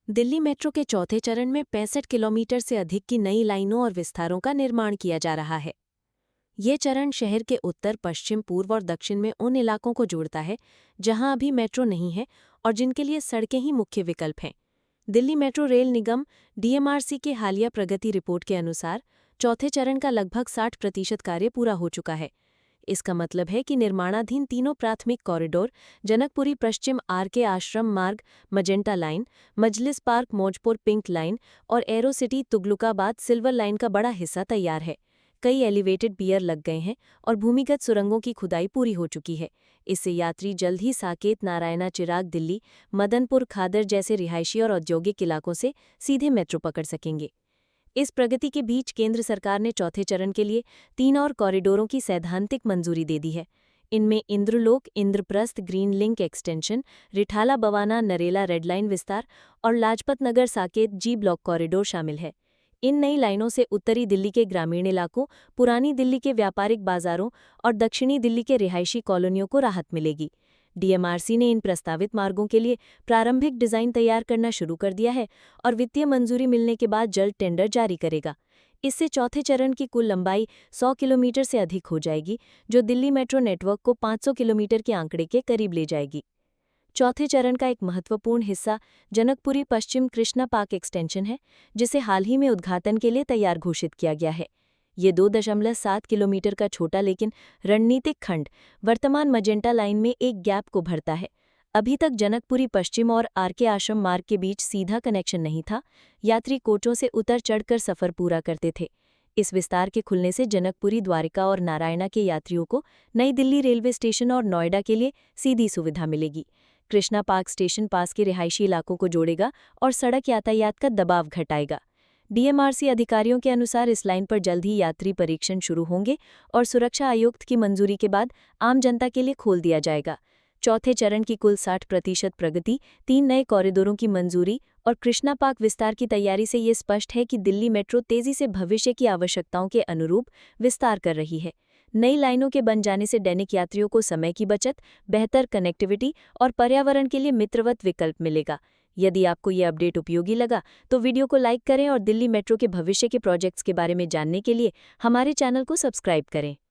Delhi metro के चौथे चरण में 65 किलोमीटर से अधिक की नई लाइनों और विस्तारों का निर्माण किया जा रहा है। ये चरण शहर के उत्तर, पश्चिम, पूर्व और दक्षिण में उन इलाकों को जोड़ता है जहां अभी मेट्रो नहीं है और जिनके लिए सड़कें ही मुख्य विकल्प हैं। दिल्ली मेट्रो रेल निगम डीएमआरसी के हालिया प्रगति रिपोर्ट के अनुसार चौथे चरण का लगभग 60% कार्य पूरा हो चुका है। इसका मतलब है कि निर्माणाधीन तीनों प्राथमिक कॉरिडोर जनकपुरी पश्चिम आरके आश्रम मार्ग मजेंटा लाइन, मजलिस पार्क मौजपुर पिंक लाइन और एरो सिटी तुगलुकाबाद सिल्वर लाइन का बड़ा हिस्सा तैयार है। कई एलिवेटेड पियर लग गए हैं और भूमिगत सुरंगों की खुदाई पूरी हो चुकी है। इससे यात्री जल्द ही साकेत, नारायणा, चिराग दिल्ली, मदनपुर, खादर जैसे रिहायशी और औद्योगिक इलाकों से सीधे मेट्रो पकड़ सकेंगे। इस प्रगति के बीच केंद्र सरकार ने चौथे चरण के लिए 3 और कॉरिडोरों की सैद्धांतिक मंजूरी दे दी है। इनमें Inderlok, Indraprastha, green line extension, Rithala Bawana Narela red line विस्तार और Lajpat Nagar Saket G block corridor शामिल है। इन नई लाइनों से उत्तरी दिल्ली के ग्रामीण इलाकों, पुरानी दिल्ली के व्यापारिक बाजारों और दक्षिणी दिल्ली के रिहायशी कॉलोनियों को राहत मिलेगी। डीएमआरसी ने इन प्रस्तावित मार्गों के लिए प्रारंभिक डिजाइन तैयार करना शुरू कर दिया है और वित्तीय मंजूरी मिलने के बाद जल्द टेंडर जारी करेगा। इससे चौथे चरण की कुल लंबाई 100 किलोमीटर से अधिक हो जाएगी, जो दिल्ली मेट्रो नेटवर्क को 500 किलोमीटर के आंकड़े के करीब ले जाएगी। चौथे चरण का एक महत्वपूर्ण हिस्सा जनकपुरी पश्चिम कृष्णा पार्क एक्सटेंशन है, जिसे हाल ही में उद्घाटन के लिए तैयार घोषित किया गया है। ये 2.7 किलोमीटर का छोटा लेकिन रणनीतिक खंड वर्तमान मजेंटा लाइन में एक गैप को भरता है। अभी तक जनकपुरी पश्चिम और आरके आश्रम मार्ग के बीच सीधा कनेक्शन नहीं था। यात्री कोचों से उतर चढ़कर सफर पूरा करते थे। इस विस्तार के खुलने से जनकपुरी, द्वारिका और नारायणा के यात्रियों को नई दिल्ली रेलवे स्टेशन और नोएडा के लिए सीधी सुविधा मिलेगी। कृष्णा पार्क स्टेशन पास के रिहायशी इलाकों को जोड़ेगा और सड़क यातायात का दबाव घटाएगा। डीएमआरसी अधिकारियों के अनुसार इस लाइन पर जल्द ही यात्री परीक्षण शुरू होंगे और सुरक्षा आयुक्त की मंजूरी के बाद आम जनता के लिए खोल दिया जाएगा। चौथे चरण की कुल 60% प्रगति, 3 नए कॉरिडोरों की मंजूरी और कृष्णा पार्क विस्तार की तैयारी से ये स्पष्ट है कि दिल्ली मेट्रो तेजी से भविष्य की आवश्यकताओं के अनुरूप विस्तार कर रही है। नई लाइनों के बन जाने से दैनिक यात्रियों को समय की बचत, बेहतर कनेक्टिविटी और पर्यावरण के लिए मित्रवत विकल्प मिलेगा। यदि आपको ये अपडेट उपयोगी लगा तो वीडियो को लाइक करें और दिल्ली मेट्रो के भविष्य के प्रोजेक्ट्स के बारे में जानने के लिए हमारे चैनल को सब्सक्राइब करें।